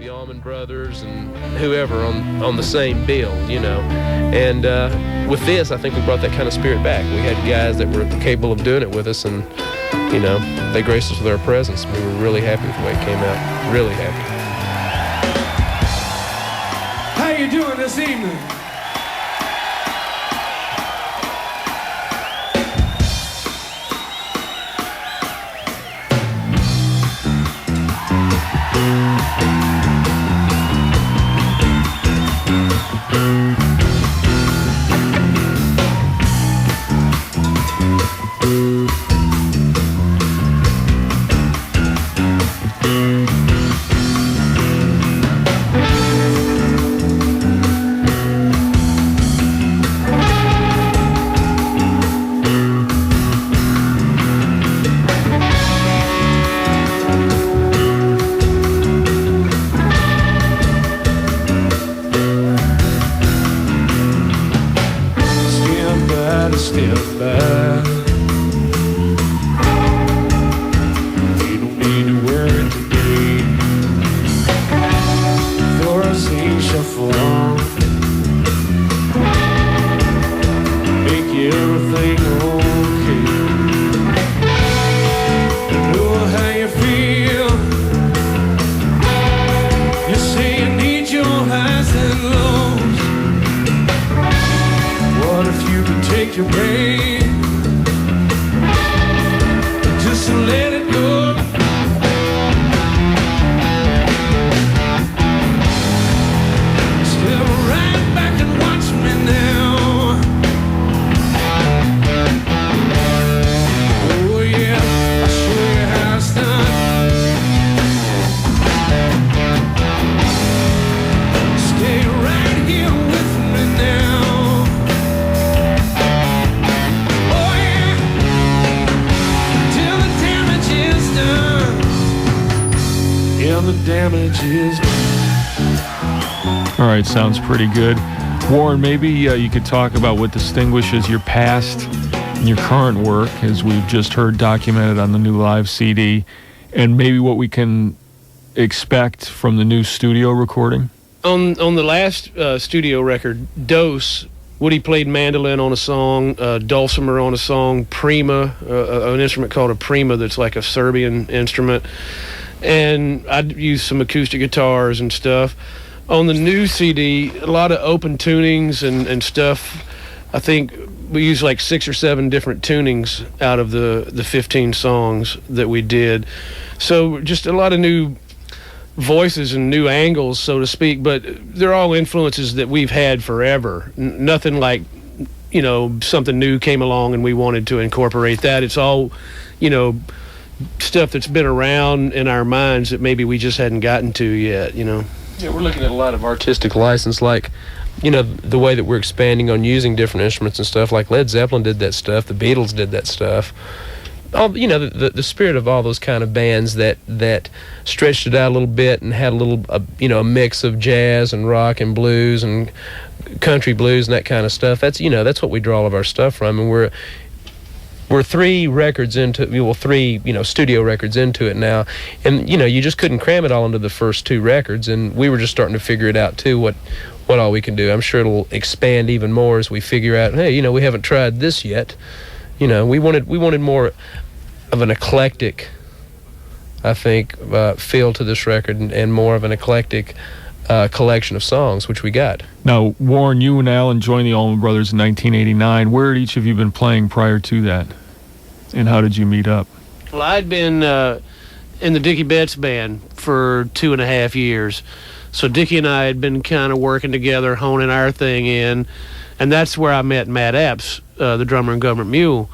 the Allman Brothers and whoever on the same bill, you know. And with this, I think we brought that kind of spirit back. We had guys that were capable of doing it with us, and, you know, they graced us with their presence. We were really happy with the way it came out. Really happy. How you doing this evening? Thorazine Shuffle, make everything okay. I know how you feel. You say you need your highs and lows. What if you could take your pain and just let it go? The damage is all right, sounds pretty good. Warren, maybe you could talk about what distinguishes your past and your current work, as we've just heard documented on the new live CD, and maybe what we can expect from the new studio recording. On the last studio record, Dose, Woody played mandolin on a song, dulcimer on a song, prima, an instrument called a prima that's like a Serbian instrument. And I'd use some acoustic guitars and stuff. On the new CD, a lot of open tunings and stuff. I think we used like 6 or 7 different tunings out of the 15 songs that we did. So just a lot of new voices and new angles, so to speak, but they're all influences that we've had forever. Nothing like, you know, something new came along and we wanted to incorporate that. It's all, you know, stuff that's been around in our minds that maybe we just hadn't gotten to yet, you know. Yeah, we're looking at a lot of artistic license, like, you know, the way that we're expanding on using different instruments and stuff. Like Led Zeppelin did that stuff, the Beatles did that stuff. All, you know, the spirit of all those kind of bands that stretched it out a little bit and had a little, you know, a mix of jazz and rock and blues and country blues and that kind of stuff. That's, you know, that's what we draw all of our stuff from, and we're 3 records into, well, 3, you know, studio records into it now, and, you know, you just couldn't cram it all into the first 2 records, and we were just starting to figure it out too, what all we can do. I'm sure it'll expand even more as we figure out, hey, you know, we haven't tried this yet. You know, we wanted more of an eclectic, I think, feel to this record, and more of an eclectic collection of songs, which we got. Now, Warren, you and Alan joined the Allman Brothers in 1989. Where had each of you been playing prior to that? And how did you meet up? Well, I'd been in the Dickie Betts band for 2.5 years. So Dickie and I had been kind of working together, honing our thing in. And that's where I met Matt Epps, the drummer in GOV'T MULE.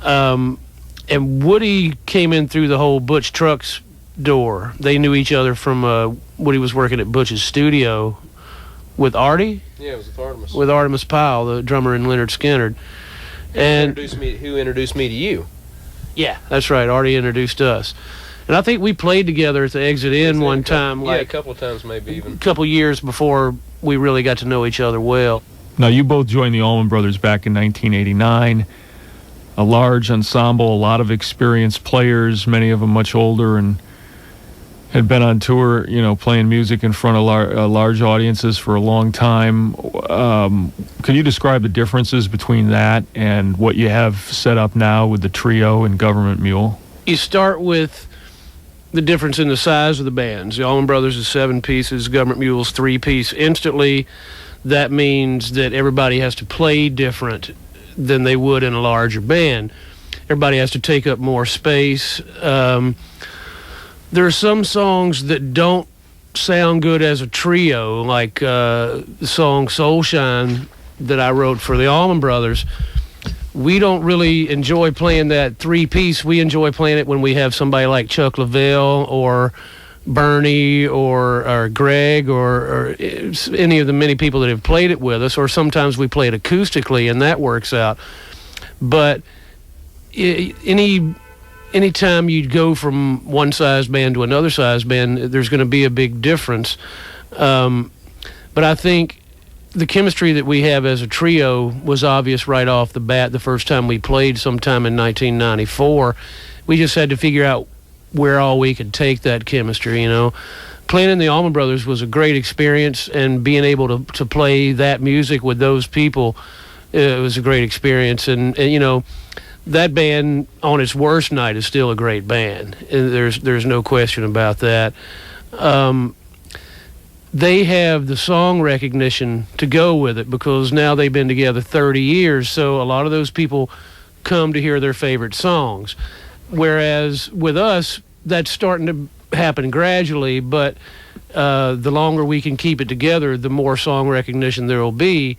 And Woody came in through the whole Butch Trucks door. They knew each other from Woody was working at Butch's studio with Artie? Yeah, it was with Artemis. With Artemis Powell, the drummer in Leonard Skinner. And who introduced me to you? Yeah, that's right. Artie introduced us. And I think we played together at the Exit Inn one time. Yeah, a couple of times maybe even. A couple years before we really got to know each other well. Now, you both joined the Allman Brothers back in 1989. A large ensemble, a lot of experienced players, many of them much older, and had been on tour, playing music in front of large audiences for a long time. Can you describe the differences between that and what you have set up now with the trio and Gov't Mule? You start with the difference in the size of the bands. The Allman Brothers is 7 pieces, Gov't Mule's 3-piece. Instantly, that means that everybody has to play different than they would in a larger band. Everybody has to take up more space. There are some songs that don't sound good as a trio, like the song Soul Shine that I wrote for the Allman Brothers. We don't really enjoy playing that 3-piece. We enjoy playing it when we have somebody like Chuck Leavell or Bernie or Greg or any of the many people that have played it with us, or sometimes we play it acoustically, and that works out. But anytime you go from one size band to another size band, there's going to be a big difference. But I think the chemistry that we have as a trio was obvious right off the bat the first time we played sometime in 1994. We just had to figure out where all we could take that chemistry, Playing in the Allman Brothers was a great experience, and being able to play that music with those people, it was a great experience. And that band on its worst night is still a great band. There's no question about that. They have the song recognition to go with it because now they've been together 30 years, so a lot of those people come to hear their favorite songs. Whereas with us, that's starting to happen gradually, but the longer we can keep it together, the more song recognition there will be.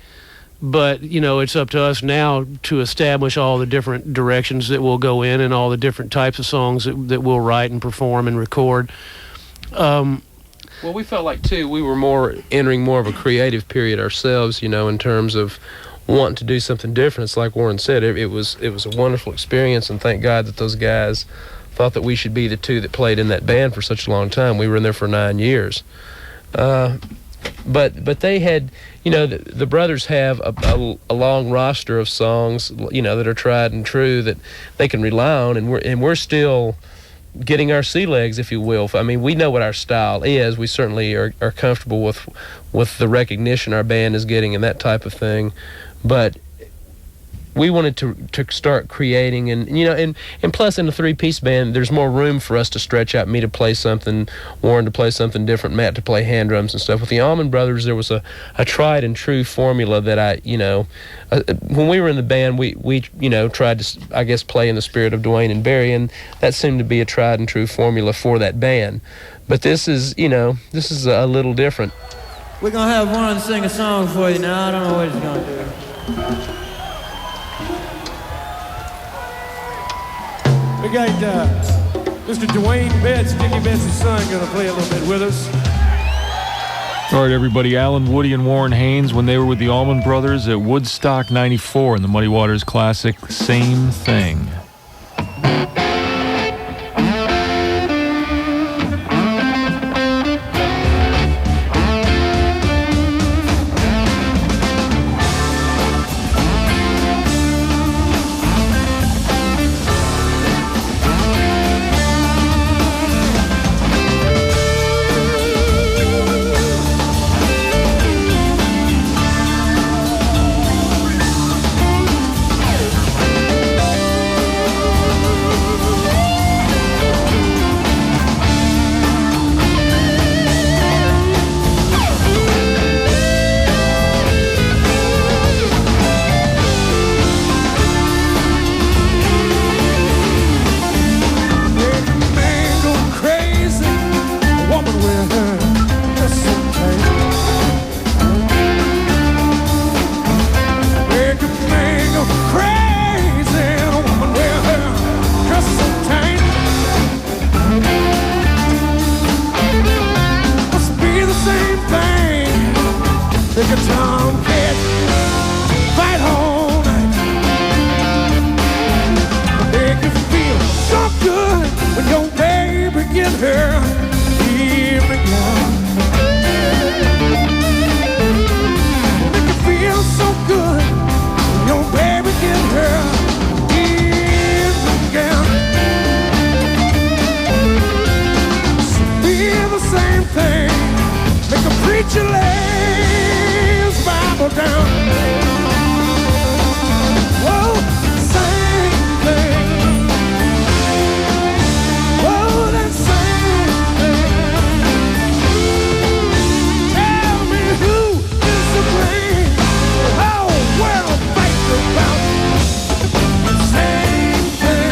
But, it's up to us now to establish all the different directions that we'll go in and all the different types of songs that we'll write and perform and record. Well, we felt like, too, we were entering more of a creative period ourselves, in terms of wanting to do something different. It's like Warren said, it was a wonderful experience, and thank God that those guys thought that we should be the two that played in that band for such a long time. We were in there for 9 years. But they had, the brothers have a long roster of songs, that are tried and true that they can rely on, and we're still getting our sea legs, if you will. I mean, we know what our style is. We certainly are comfortable with the recognition our band is getting and that type of thing. But we wanted to start creating, and plus in a 3-piece band, there's more room for us to stretch out, me to play something, Warren to play something different, Matt to play hand drums and stuff. With the Allman Brothers, there was a tried and true formula that when we were in the band, we tried to, I guess, play in the spirit of Dwayne and Barry, and that seemed to be a tried and true formula for that band. But this is a little different. We're gonna have Warren sing a song for you now. I don't know what he's gonna do. We got Mr. Dwayne Betts, Dickie Betts' son, going to play a little bit with us. All right, everybody. Alan, Woody, and Warren Haynes, when they were with the Allman Brothers at Woodstock '94 in the Muddy Waters Classic, Same Thing. preacher lays his Bible down. Oh, same thing. Oh, that same thing. Tell me who is to blame? Oh, well, fight about the same thing.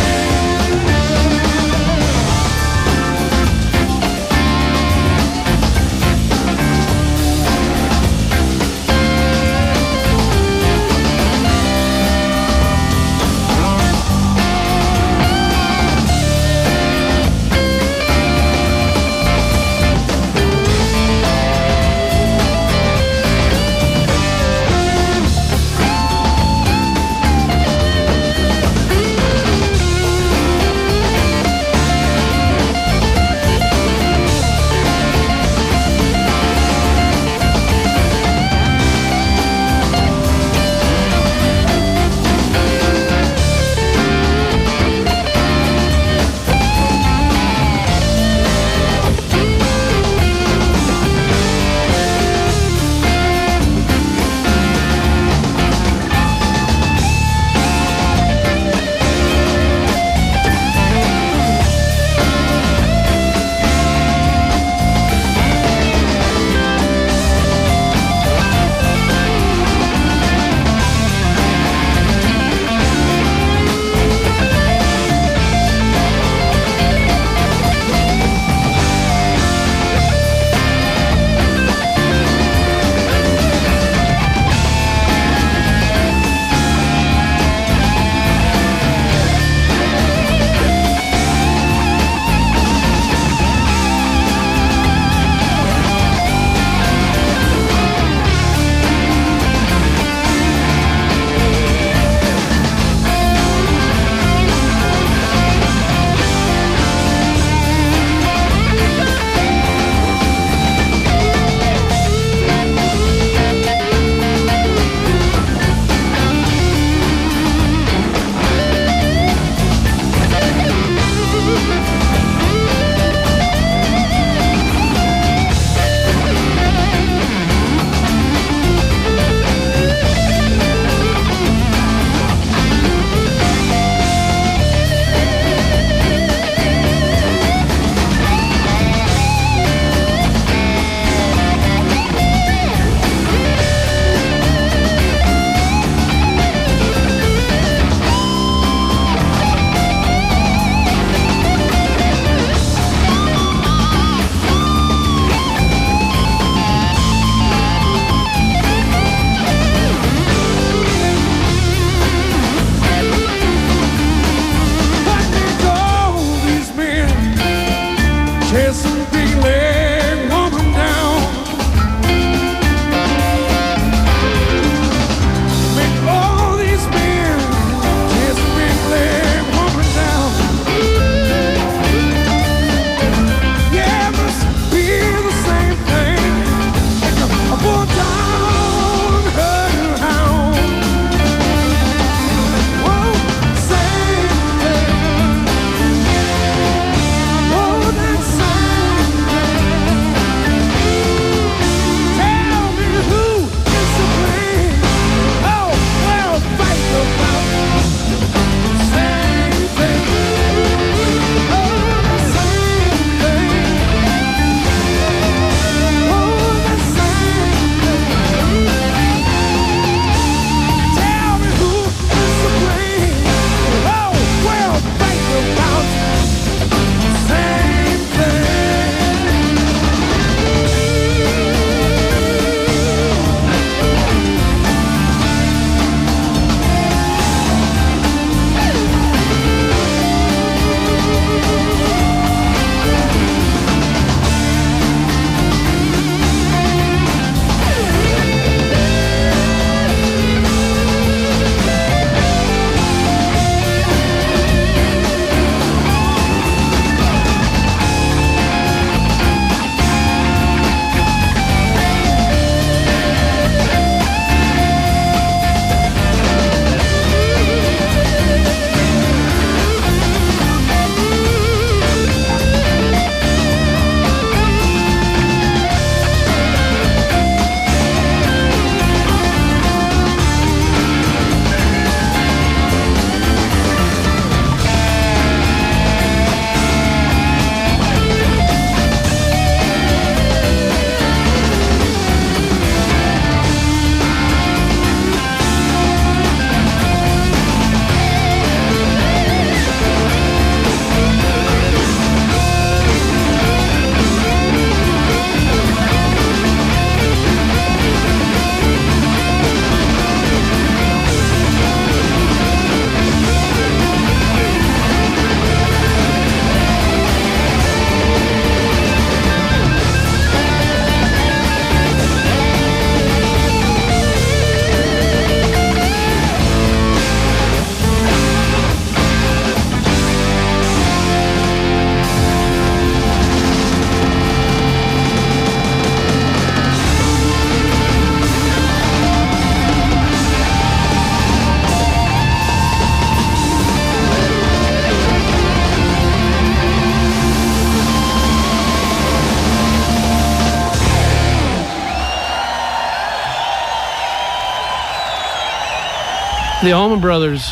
the Allman Brothers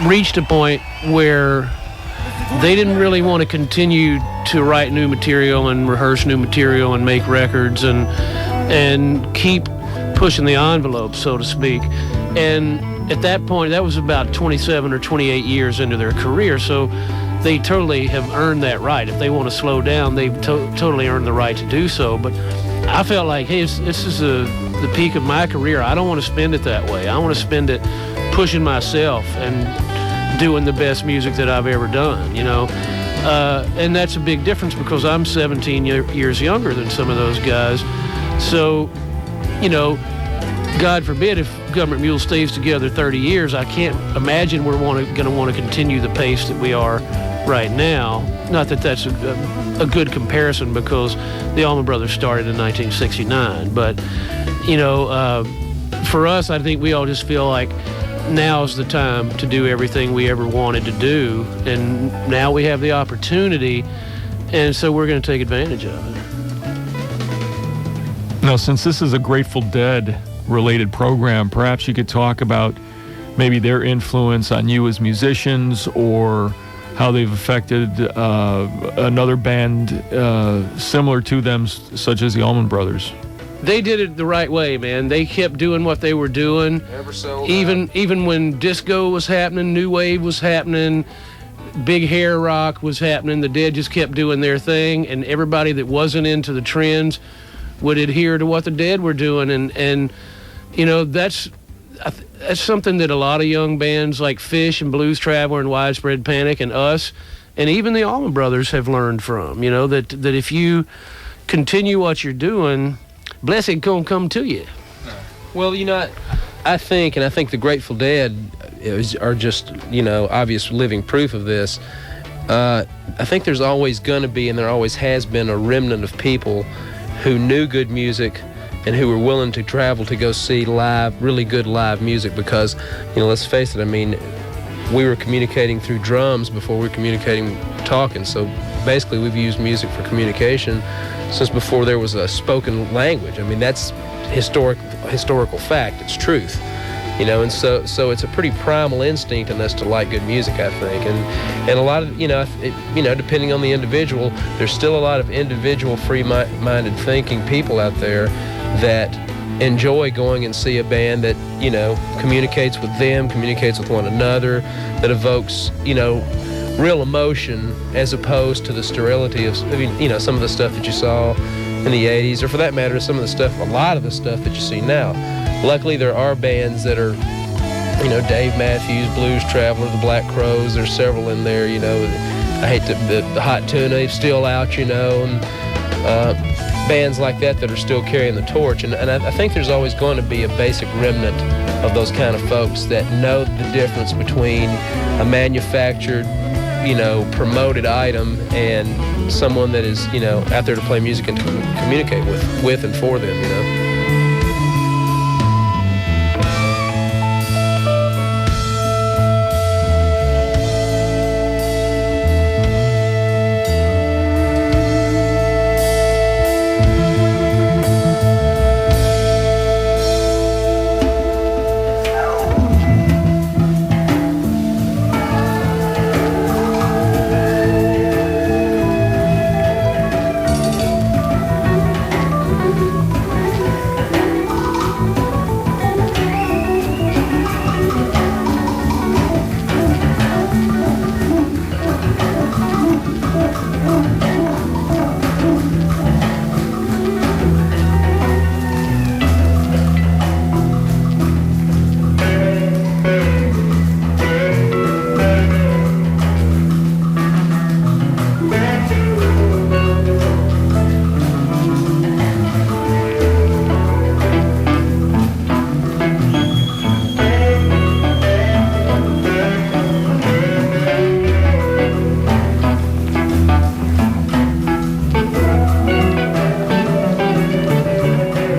reached a point where they didn't really want to continue to write new material and rehearse new material and make records and keep pushing the envelope, so to speak. And at that point, that was about 27 or 28 years into their career, so they totally have earned that right. If they want to slow down, they've totally earned the right to do so. But I felt like, hey, this is the peak of my career. I don't want to spend it that way. I want to spend it pushing myself and doing the best music that I've ever done, you know. And that's a big difference because I'm 17 years younger than some of those guys. So, you know, God forbid if GOV'T MULE stays together 30 years, I can't imagine we're going to want to continue the pace that we are right now. Not that that's a good comparison because the Allman Brothers started in 1969. But, you know, for us, I think we all just feel like now's the time to do everything we ever wanted to do. And now we have the opportunity, and so we're going to take advantage of it. Now, since this is a Grateful Dead related program, perhaps you could talk about maybe their influence on you as musicians or how they've affected another band similar to them, such as the Allman Brothers. They did it the right way, man. They kept doing what they were doing. Ever so even when disco was happening, new wave was happening, big hair rock was happening, the Dead just kept doing their thing, and everybody that wasn't into the trends would adhere to what the Dead were doing. And you know, that's something that a lot of young bands like Fish and Blues Traveler and Widespread Panic and us, and even the Allman Brothers have learned from. You know, that if you continue what you're doing, blessing gonna come to you. Well, you know, I think the Grateful Dead are just, you know, obvious living proof of this. I think there's always going to be, and there always has been, a remnant of people who knew good music and who were willing to travel to go see live, really good live music because, you know, let's face it, I mean, we were communicating through drums before we were communicating talking. So basically we've used music for communication since before there was a spoken language. I mean, that's historical fact. It's truth. You know, and so it's a pretty primal instinct in us to like good music, I think, and a lot of, you know, depending on the individual, there's still a lot of individual free-minded thinking people out there that enjoy going and see a band that, you know, communicates with them, communicates with one another, that evokes, you know, real emotion as opposed to the sterility of, I mean, you know, some of the stuff that you saw in the 80s, or for that matter, some of the stuff, a lot of the stuff that you see now. Luckily, there are bands that are, you know, Dave Matthews, Blues Traveler, the Black Crowes. There's several in there, you know. I hate the Hot Tuna, still out, you know, and bands like that are still carrying the torch. And I think there's always going to be a basic remnant of those kind of folks that know the difference between a manufactured, you know, promoted item and someone that is, you know, out there to play music and to communicate with and for them, you know.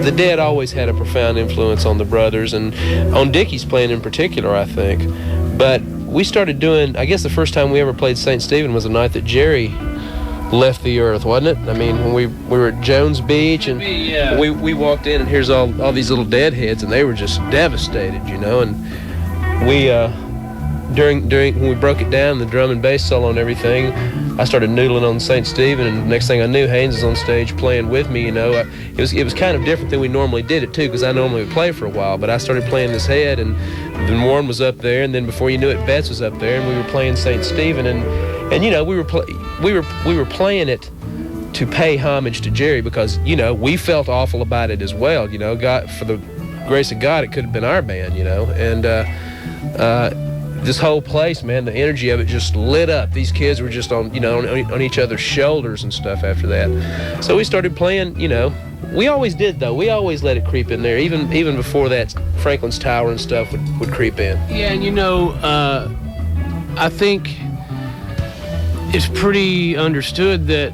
The Dead always had a profound influence on the Brothers and on Dickie's playing in particular, I think. But we started doing, I guess the first time we ever played St. Stephen was the night that Jerry left the earth, wasn't it? I mean, when we were at Jones Beach and we walked in and here's all these little Deadheads and they were just devastated, you know. And we during when we broke it down, the drum and bass solo and everything, I started noodling on St. Stephen, and next thing I knew, Haynes was on stage playing with me. It was kind of different than we normally did it too, because I normally would play for a while, but I started playing this head, and then Warren was up there, and then before you knew it, Betts was up there, and we were playing St. Stephen, and we were playing it to pay homage to Jerry, because we felt awful about it as well. God, for the grace of God, it could have been our band, and this whole place, man, the energy of it just lit up. These kids were just on each other's shoulders and stuff after that. So we started playing, we always did, though. We always let it creep in there, even before that, Franklin's Tower and stuff would creep in. Yeah, and I think it's pretty understood that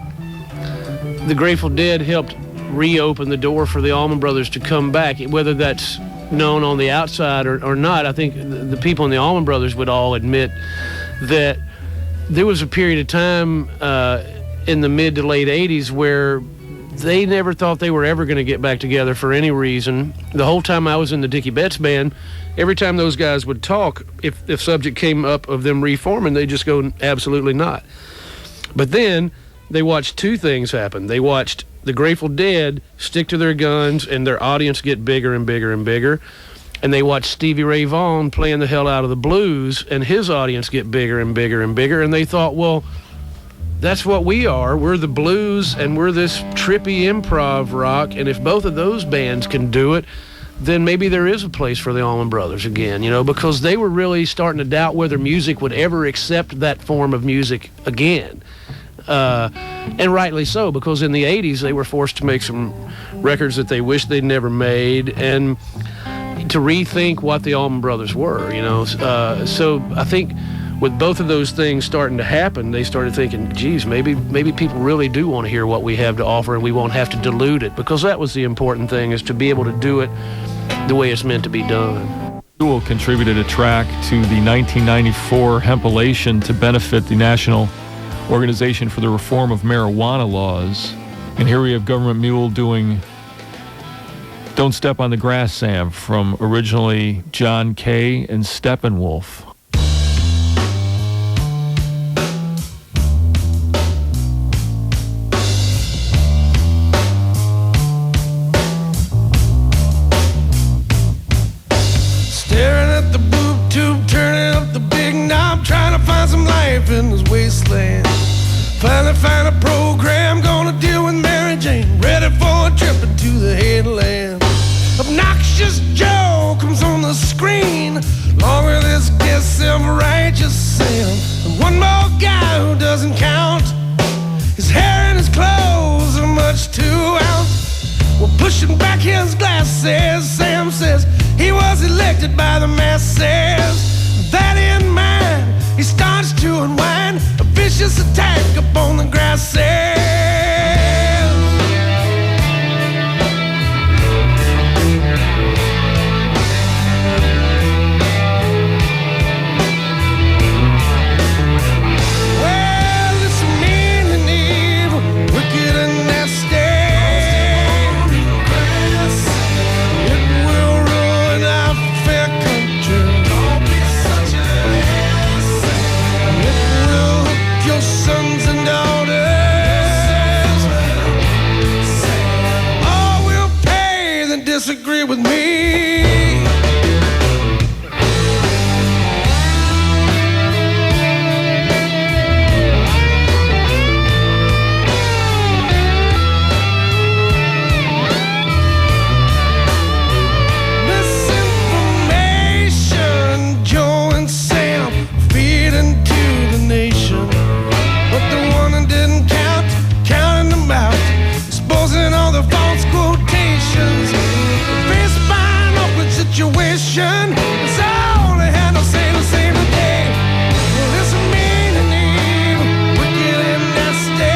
the Grateful Dead helped reopen the door for the Allman Brothers to come back, whether that's known on the outside or not. I think the people in the Allman Brothers would all admit that there was a period of time in the mid to late 80s where they never thought they were ever going to get back together for any reason. The whole time I was in the Dickie Betts band, every time those guys would talk, if subject came up of them reforming, they'd just go, absolutely not. But then they watched two things happen. They watched the Grateful Dead stick to their guns and their audience get bigger and bigger and bigger. And they watched Stevie Ray Vaughan playing the hell out of the blues and his audience get bigger and bigger and bigger. And they thought, well, that's what we are. We're the blues and we're this trippy improv rock. And if both of those bands can do it, then maybe there is a place for the Allman Brothers again, because they were really starting to doubt whether music would ever accept that form of music again. And rightly so, because in the 80s they were forced to make some records that they wished they'd never made, and to rethink what the Allman Brothers were, so I think with both of those things starting to happen, they started thinking, geez, maybe people really do want to hear what we have to offer, and we won't have to dilute it, because that was the important thing, is to be able to do it the way it's meant to be done. Mule contributed a track to the 1994 compilation to benefit the National Organization for the Reform of Marijuana Laws. And here we have Gov't Mule doing Don't Step on the Grass, Sam, from originally John Kay and Steppenwolf. Staring at the boob tube, turning up the big knob, trying to find some life in this wasteland. Finally find a program gonna deal with Mary Jane, ready for a trip into the headland. Obnoxious Joe comes on the screen, along with this guest self-righteous Sam. And one more guy who doesn't count, his hair and his clothes are much too out. Well, pushing back his glasses, Sam says he was elected by the masses. That in mind, he starts to unwind a vicious attack upon the grasses. Well, it's mean and evil, wicked and nasty. It will ruin our fair country. Don't be such an ass. It will hook your sons and daughters. All will pay that disagree with me. Misinformation, Joe and Sam feed into the nation. But the one that didn't count, counting them out, exposing all the false quotations. Faced by an awkward situation, it's all they had to say to save the day. Well, it's mean and evil, wicked and nasty.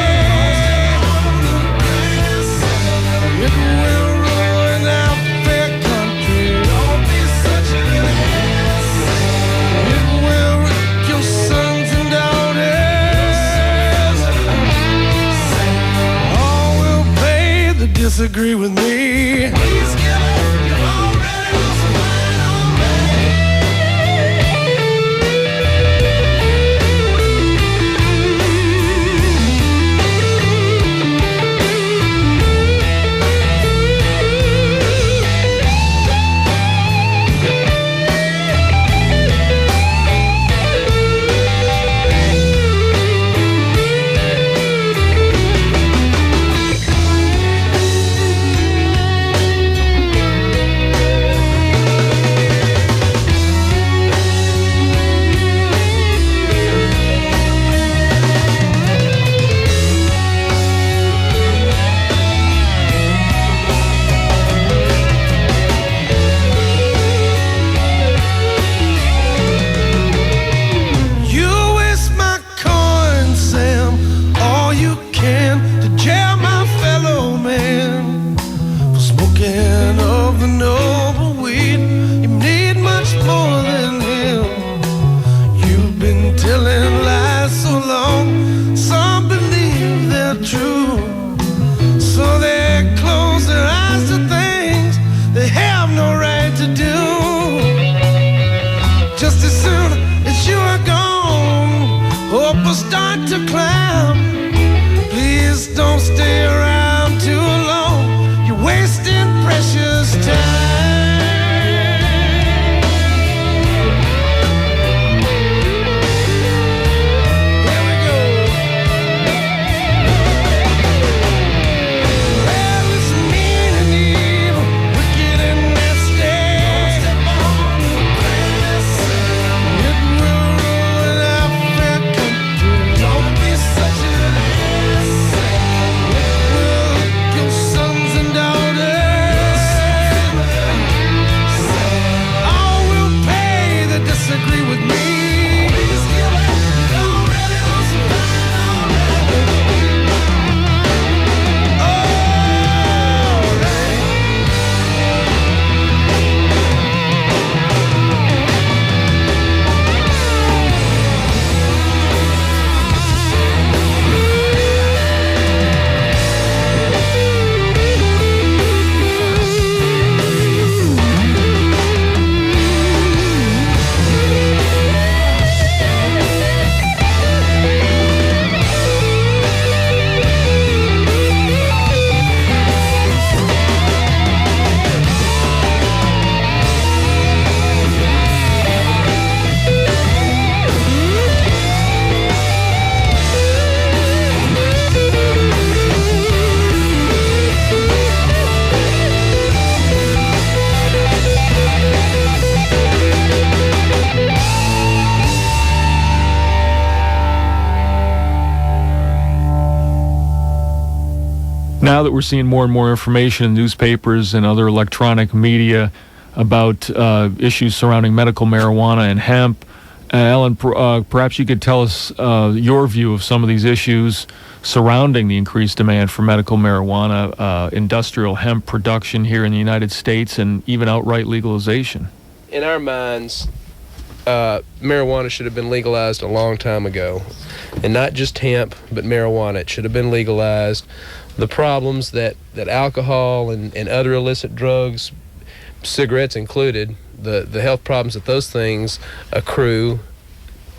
It will ruin our fair country. Don't be such an ass. It will wreck your sons and daughters. All will pay that disagree with me. Please give up, you already lost mine on me. now that we're seeing more and more information in newspapers and other electronic media about issues surrounding medical marijuana and hemp, Alan, perhaps you could tell us your view of some of these issues surrounding the increased demand for medical marijuana, industrial hemp production here in the United States, and even outright legalization. In our minds, marijuana should have been legalized a long time ago. And not just hemp, but marijuana. It should have been legalized. The problems that alcohol and other illicit drugs, cigarettes included, the health problems that those things accrue,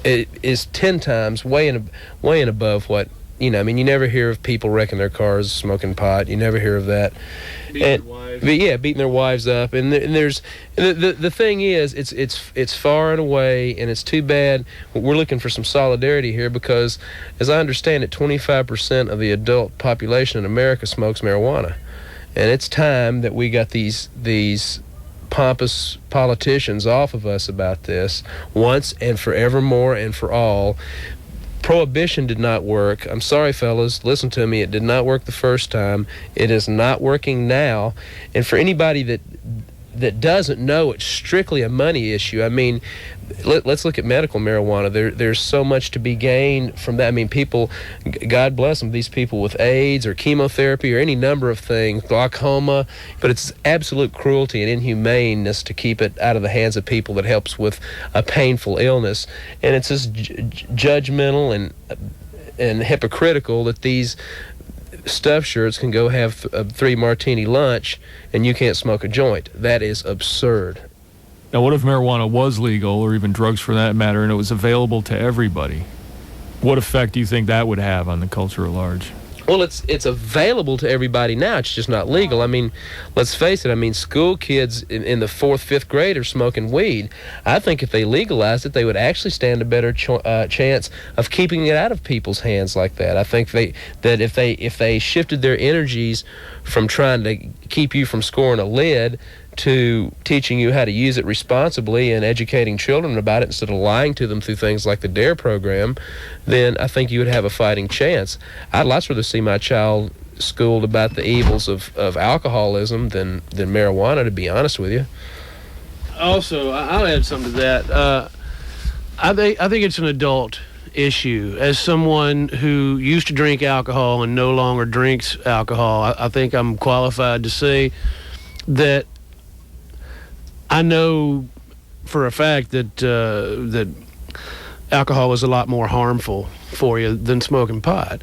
it is 10 times way and above what, you know. I mean, you never hear of people wrecking their cars smoking pot. You never hear of that. Beating their wives up. And there's the thing is, it's far and away, and it's too bad. We're looking for some solidarity here because, as I understand it, 25% of the adult population in America smokes marijuana, and it's time that we got these pompous politicians off of us about this once and forevermore and for all. Prohibition did not work. I'm sorry, fellas. Listen to me. It did not work the first time. It is not working now. And for anybody that doesn't know, it's strictly a money issue. I mean, let's look at medical marijuana. There's so much to be gained from that. I mean, people, God bless them, these people with AIDS or chemotherapy or any number of things, glaucoma, but it's absolute cruelty and inhumaneness to keep it out of the hands of people that helps with a painful illness. And it's just judgmental and hypocritical that these stuffed shirts can go have a 3 martini lunch and you can't smoke a joint. That is absurd. Now, what if marijuana was legal, or even drugs for that matter, and it was available to everybody? What effect do you think that would have on the culture at large? Well, it's available to everybody now. It's just not legal. I mean, let's face it. I mean, school kids in the 4th, 5th grade are smoking weed. I think if they legalized it, they would actually stand a better chance of keeping it out of people's hands like that. I think that if they shifted their energies from trying to keep you from scoring a lid to teaching you how to use it responsibly and educating children about it instead of lying to them through things like the DARE program, then I think you would have a fighting chance. I'd lots rather see my child schooled about the evils of alcoholism than marijuana, to be honest with you. Also, I'll add something to that. I think it's an adult issue. As someone who used to drink alcohol and no longer drinks alcohol, I think I'm qualified to say that I know for a fact that alcohol is a lot more harmful for you than smoking pot.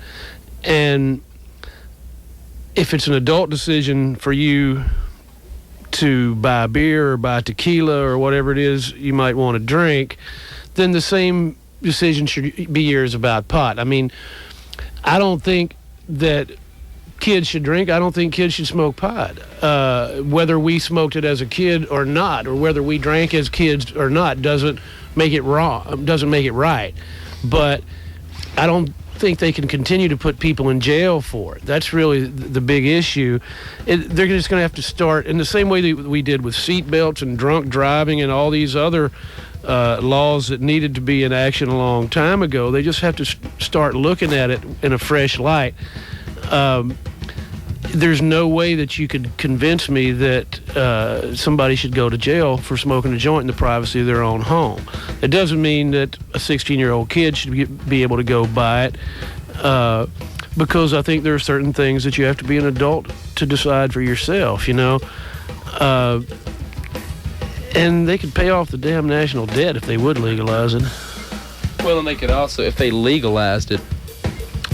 And if it's an adult decision for you to buy beer or buy tequila or whatever it is you might want to drink, then the same decision should be yours about pot. I mean, I don't think that kids should drink. I don't think kids should smoke pot. Whether we smoked it as a kid or not, or whether we drank as kids or not, doesn't make it wrong. Doesn't make it right. But I don't think they can continue to put people in jail for it. That's really the big issue. They're just going to have to start in the same way that we did with seat belts and drunk driving and all these other laws that needed to be in action a long time ago. They just have to start looking at it in a fresh light. There's no way that you could convince me that somebody should go to jail for smoking a joint in the privacy of their own home. It doesn't mean that a 16-year-old kid should be able to go buy it, because I think there are certain things that you have to be an adult to decide for yourself, you know. And they could pay off the damn national debt if they would legalize it. Well, and they could also, if they legalized it,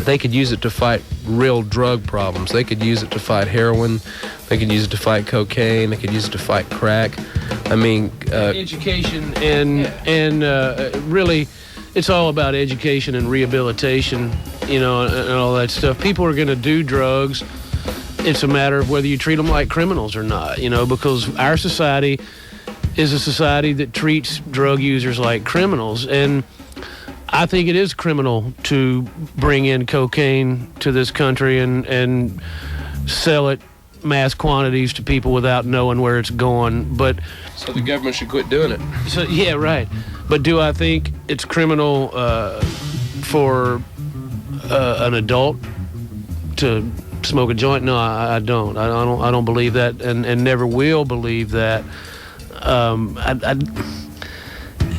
they could use it to fight real drug problems. They could use it to fight heroin. They could use it to fight cocaine. They could use it to fight crack. I mean, education and really, it's all about education and rehabilitation, you know, and all that stuff. People are going to do drugs. It's a matter of whether you treat them like criminals or not, you know, because our society is a society that treats drug users like criminals. And I think it is criminal to bring in cocaine to this country and sell it mass quantities to people without knowing where it's going. But so the government should quit doing it. So yeah, right. But do I think it's criminal for an adult to smoke a joint? No, I don't. I don't believe that, and never will believe that. And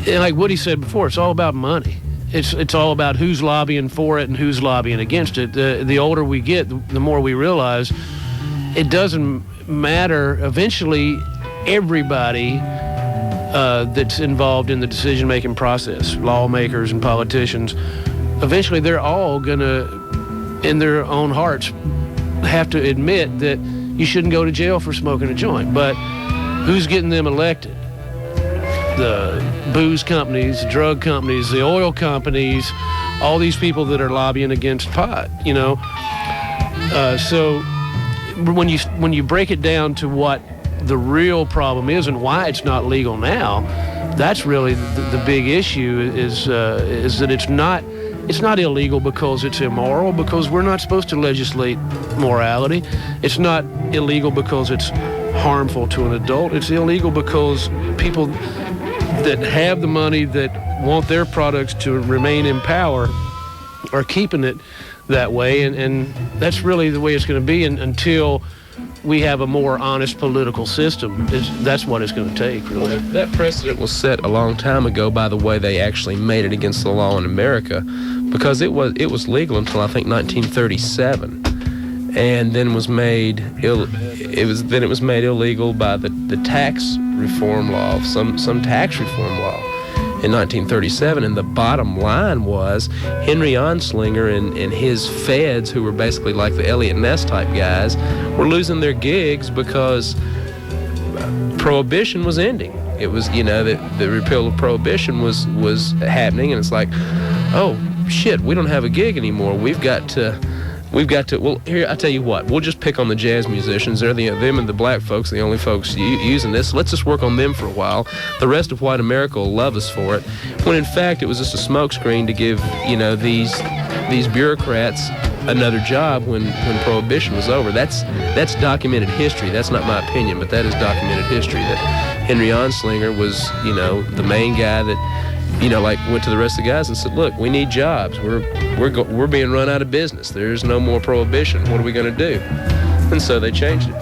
like Woody said before, it's all about money. It's all about who's lobbying for it and who's lobbying against it. The older we get, the more we realize it doesn't matter. Eventually, everybody that's involved in the decision-making process, lawmakers and politicians, eventually they're all gonna, in their own hearts, have to admit that you shouldn't go to jail for smoking a joint. But who's getting them elected? The booze companies, the drug companies, the oil companies, all these people that are lobbying against pot, you know. So when you break it down to what the real problem is and why it's not legal now, that's really the big issue is that it's not illegal because it's immoral, because we're not supposed to legislate morality. It's not illegal because it's harmful to an adult. It's illegal because people that have the money, that want their products to remain in power, are keeping it that way, and that's really the way it's going to be until we have a more honest political system. That's what it's going to take, really. That precedent was set a long time ago by the way they actually made it against the law in America, because it was legal until I think 1937, and then was made illegal by the tax reform law, some tax reform law in 1937. And the bottom line was Henry Anslinger and his feds, who were basically like the Elliot Ness type guys, were losing their gigs because Prohibition was ending. It was, the repeal of Prohibition was happening, and it's like, oh shit, we don't have a gig anymore. We've got to, well, here, I tell you what, we'll just pick on the jazz musicians. They're them and the black folks, the only folks using this. Let's just work on them for a while. The rest of white America will love us for it. When in fact, it was just a smokescreen to give, these bureaucrats another job when Prohibition was over. That's documented history. That's not my opinion, but that is documented history, that Henry Anslinger was, the main guy that, went to the rest of the guys and said, look, we need jobs. We're being run out of business. There's no more Prohibition. What are we going to do? And so they changed it.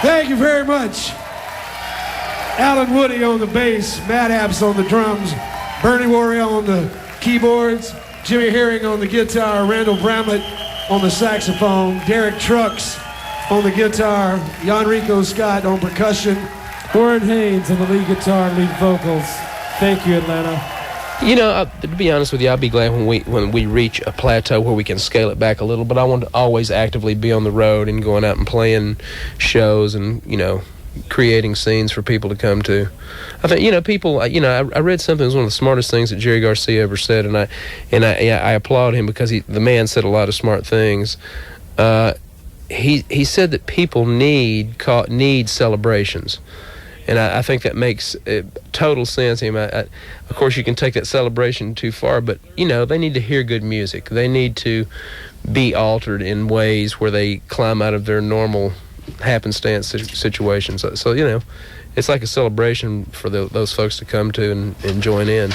Thank you very much. Alan Woody on the bass, Matt Apps on the drums, Bernie Warrior on the keyboards, Jimmy Herring on the guitar, Randall Bramlett on the saxophone, Derek Trucks on the guitar, Enrico Scott on percussion, Warren Haynes on the lead guitar and lead vocals. Thank you, Atlanta. To be honest with you, I'll be glad when we reach a plateau where we can scale it back a little, but I want to always actively be on the road and going out and playing shows and, creating scenes for people to come to. I think, people, I read something that was one of the smartest things that Jerry Garcia ever said, and I applaud him because the man said a lot of smart things. He said that people need celebrations. And I think that makes total sense. Of course, you can take that celebration too far, but they need to hear good music. They need to be altered in ways where they climb out of their normal happenstance situations. So it's like a celebration for those folks to come to and join in.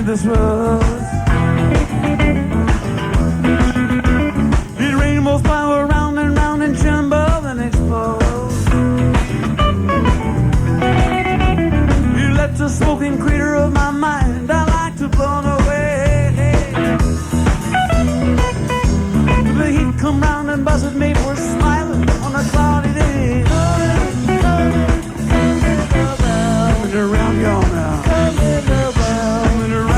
beneath the swells. These rainbows spiral round and tremble and explode. You let the smoking crater of my mind, I like to blow away. The heat come round and buzzes me for smiling on a cloudy day. Coming around y'all now. Coming around.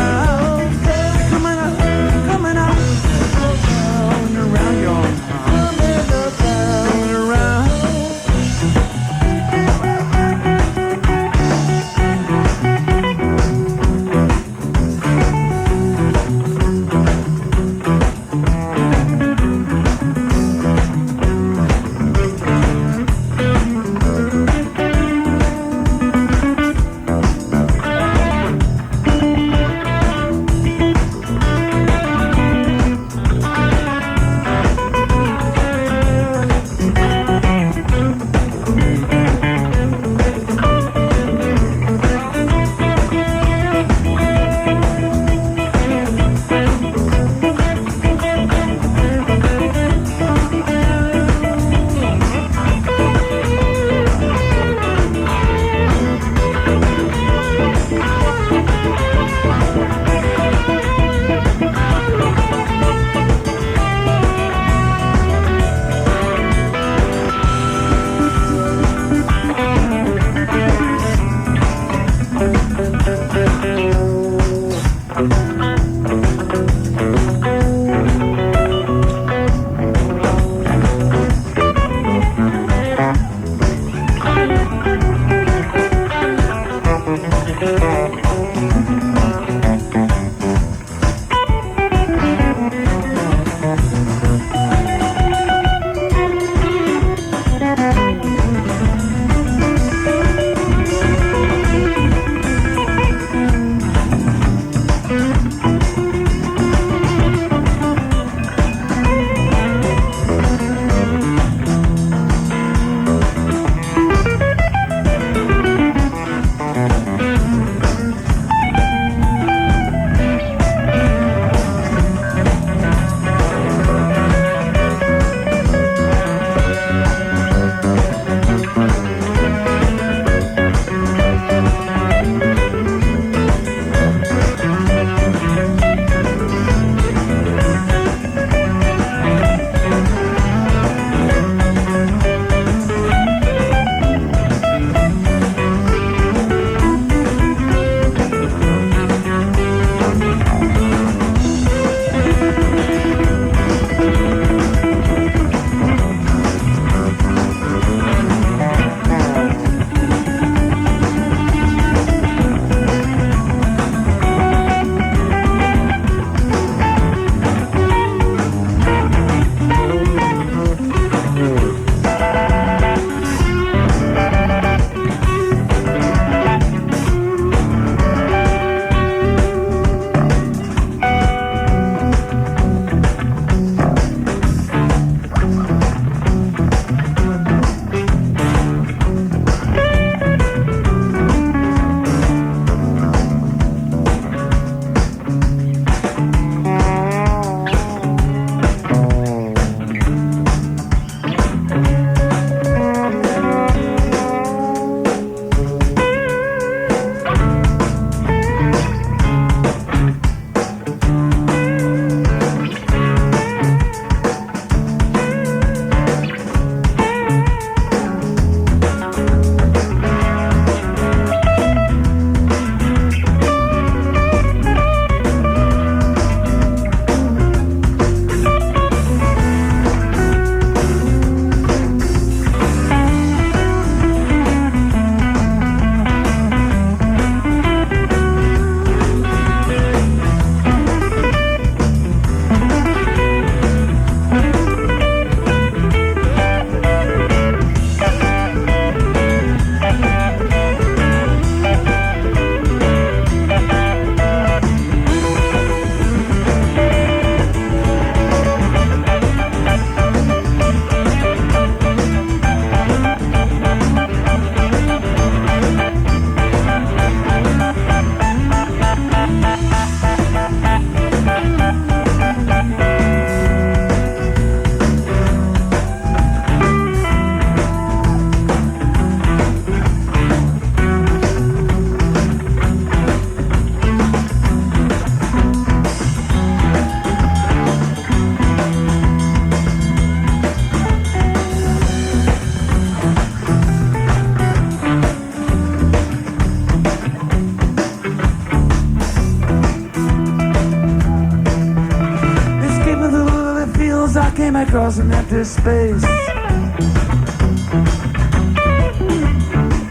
across an empty space.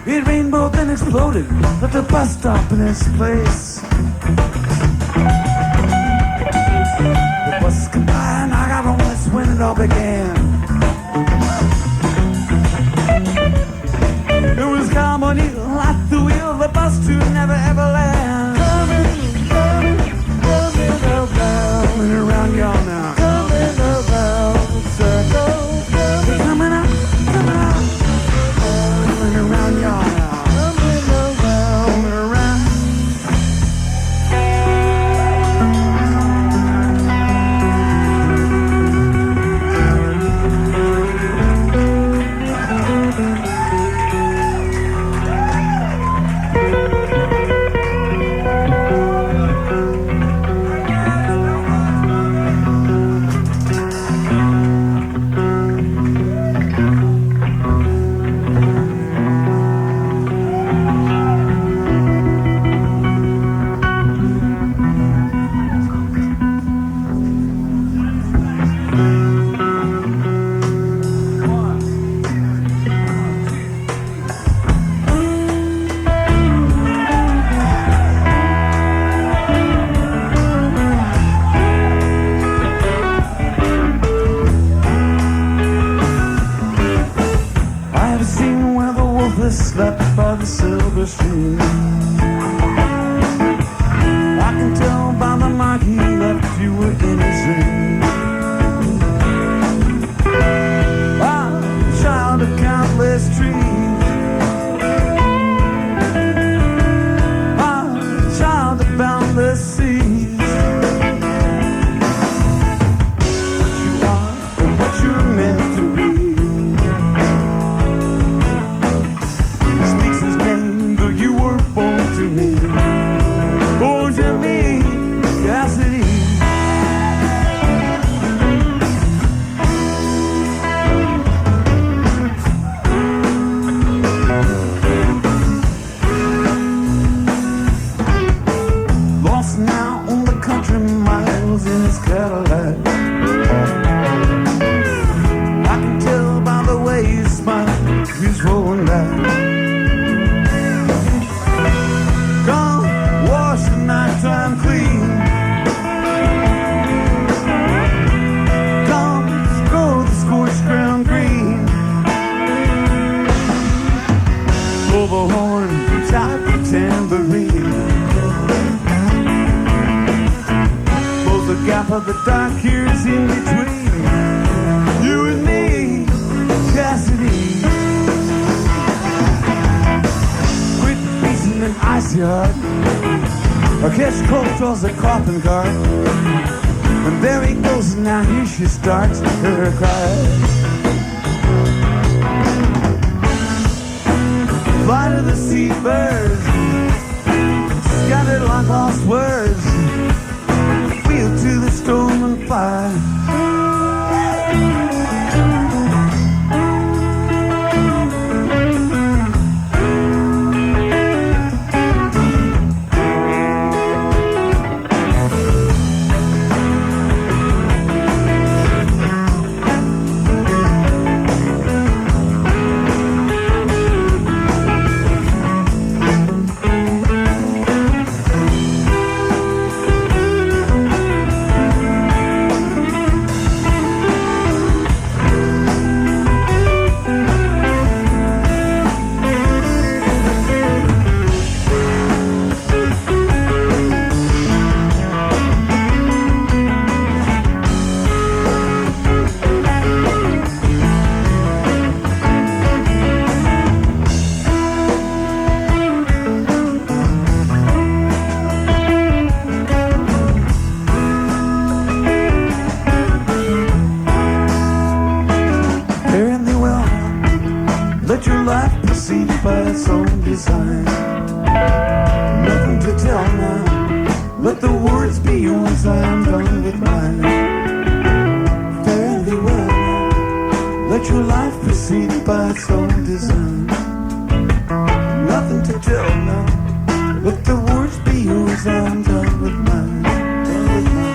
It rainbow then exploded, left a bus stop in its place. The bus came by and I got on, that's when it all began. It was harmony, like the wheel, the bus to never ever land. Coming around y'all now. Coming around circles. Coming out. Coming around y'all now. Coming around. Slept by the silver stream. I can tell by the mark he left you were in his dream. I'm a child of countless trees. I'm a child of boundless seas. What you are and what you're meant to be. Born to me, Cassidy. Lost now on the country miles in his Cadillac. I can tell by the way he smiles, he's rolling back. Nighttime clean. Come, go the scorched ground green. Blow the horn, tap the tambourine. Close the gap of the dark years in between. You and me, Cassidy. Quit beating an icy heart. I catch cold towards the coffin guard. And there he goes, and now here she starts her cry. Fly to the seabirds, scattered like lost words. Wheel to the storm and fly. By its own design. Nothing to tell now. Let the words be yours. I'm done with mine. Fare thee well now. Let your life proceed by its own design. Nothing to tell now. Let the words be yours. I'm done with mine. Done with mine.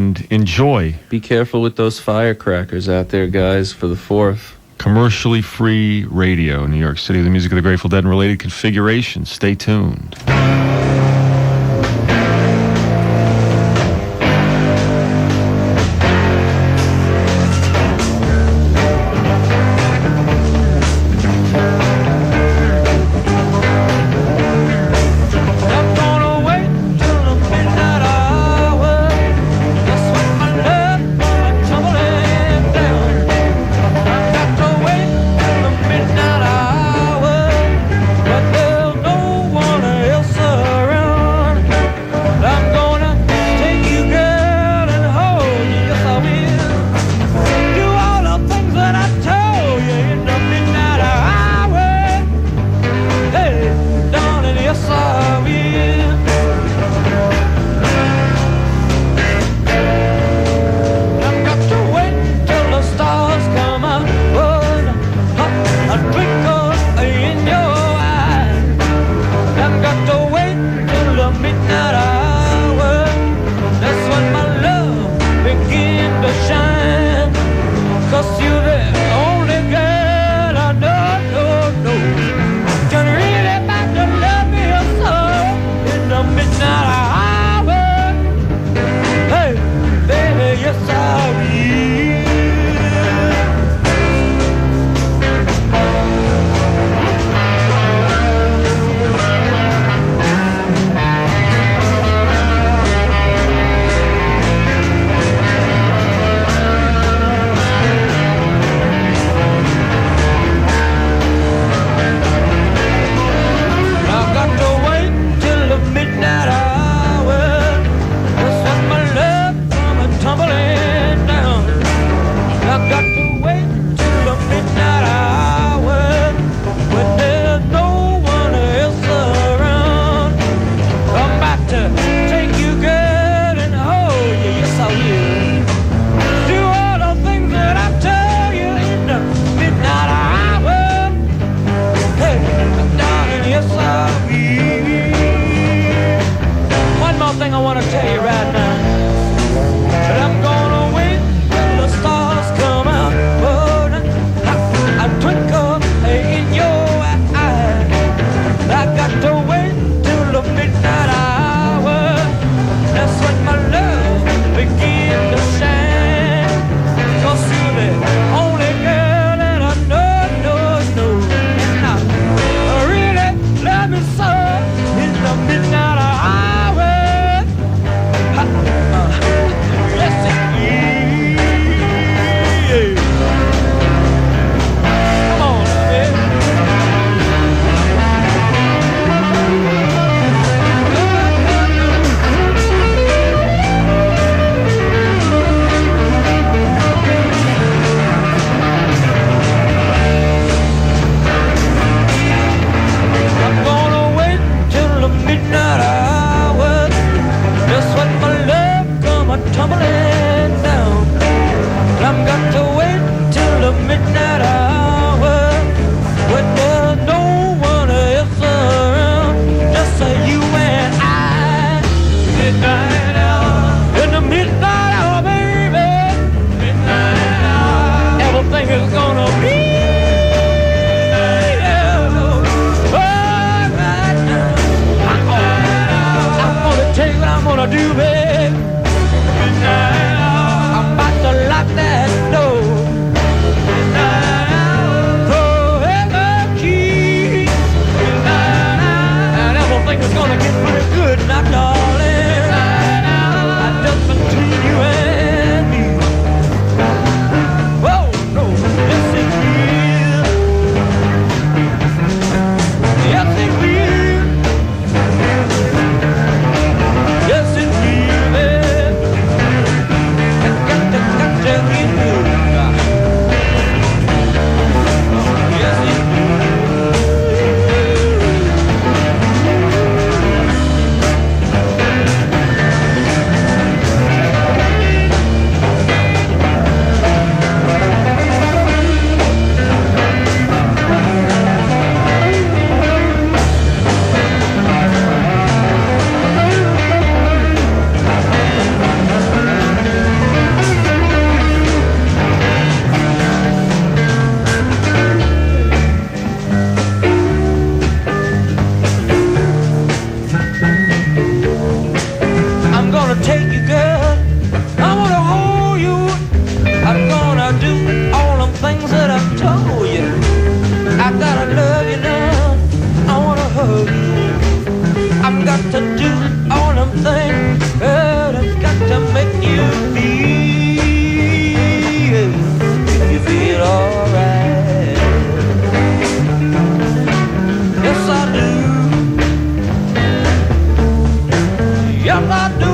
and enjoy. Be careful with those firecrackers out there, guys, for the 4th. Commercially free radio in New York City, the music of the Grateful Dead and related configurations. Stay tuned. But there's no one else gonna tell you right now that I'm gonna wait till the stars come out. Oh, I twinkle in your eye. I got to wait till the midnight hour. That's when my love begins to shine. 'Cause you're the only girl that I know. And I really love me so in the midnight hour. Yes, it is. Come on, baby. I'm gonna wait till the midnight hour. Just when my love come a tumbling down. I'm got to wait till the midnight hour when there's no one else around. Just you and I. Midnight hour. In the midnight hour, baby. Midnight hour. Everything is gonna be alright now. I'm gonna tell you what I'm gonna do, babe. Midnight hour. I'm about to lock that door. Midnight hour. Throw in the key. Midnight hour. And everything is gonna get pretty good now, darling. Midnight hour. Just between you and me. Whoa, no, yes it will. Yes it will. Yes it will, babe. Got to get you. Yes it will. I'm gonna take you, girl. I'm gonna hold you. I'm gonna do all them things that I've told you. I gotta love you now. I wanna hug you. I've got to do all them things, girl. I've got to make you feel. If you feel alright. Yes, I do. Yes, I do.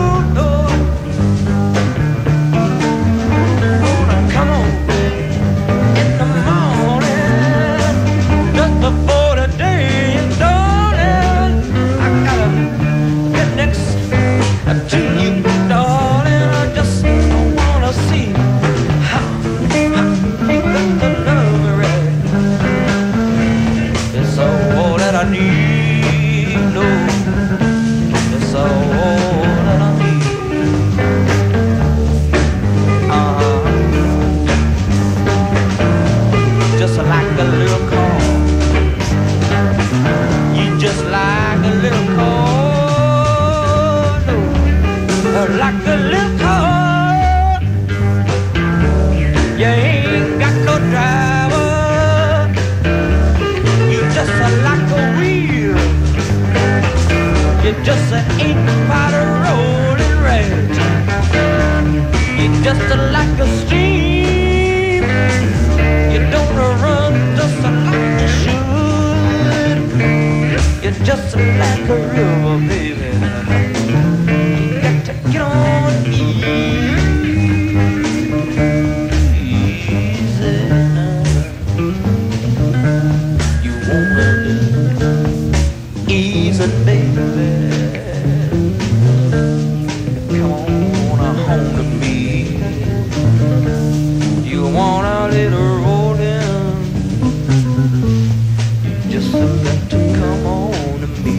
Come on, in the morning, just before the day is dawning, I gotta get next to you, darling. I just wanna see how you got the love right. It's all that I need, no. It's all that I need. Just like a little car. You just like a little car. No, like a little car. You ain't got no driver. You just like a wheel. You just ain't about a rolling red. You just like a stream. You don't run just like you should. You're just like a river, baby. You got to get on easy now. You wanna do easy, baby. Come on home to me. You want a little rolling. You just got to come on to me.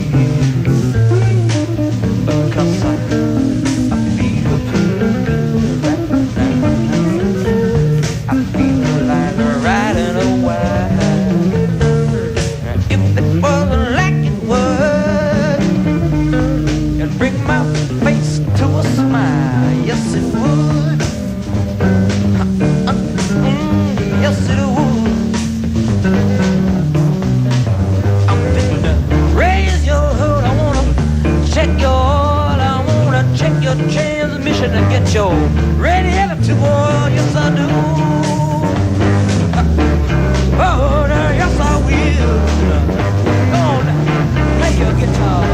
bring my face to a smile. Yes, it would. Yes, it would. I'm fitting to raise your hood. I wanna check your oil. I wanna check your transmission and get your radiator oil. Yes, I do. Oh, yes, I will. Go on, play your guitar.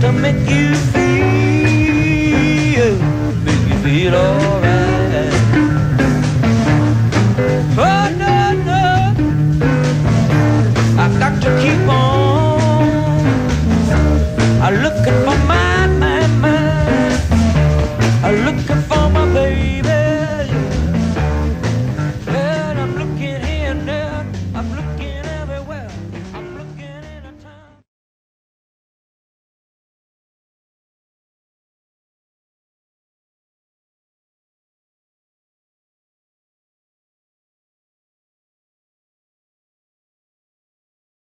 to make you feel alright. Oh no, no, I've got to keep on. I'm looking for my